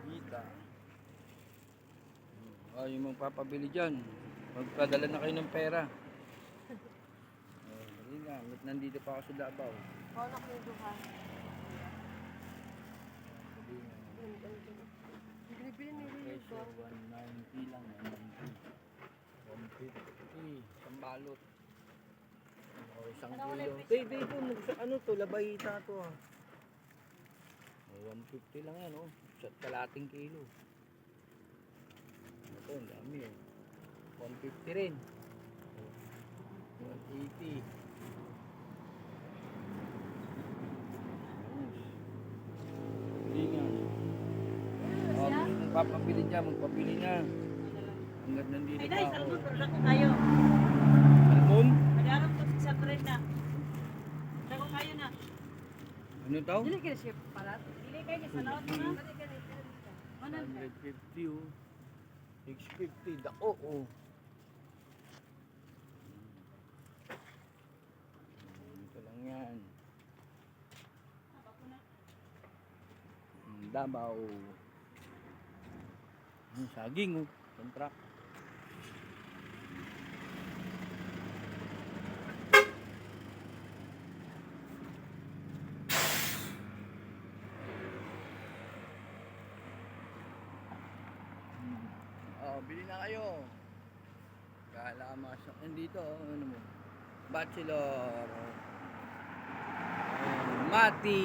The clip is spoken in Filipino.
Kita. Yung magpapabili dyan. Magpadala na kayo ng pera. Dali nga. Nandito pa ako sa Davao. Paano ko yung duha? Presyo 190 lang. 150. Isang balot. O isang kilo. Babe, ano to? Labayita to ah. 150 lang yan oh. Sa kalating kilo. Ito, ang dami eh. 150 rin. 180. Hindi nga. Magpapabili dyan, magpabili na. Hanggat nandito Ay, pa dahil, ako. salmon, product ko tayo. Salmon? Nag-arap ko sa trend na. Dago kayo na. Ano tao? Dili ka siya parat. Dili kayo sa laot mo na. 150 oh. 650 dako oh. Ito lang yan. Davao. Saging oh. Kontrak. Bili na kayo. Kalamas. Nandito, ano mo? Bachelor. Mati.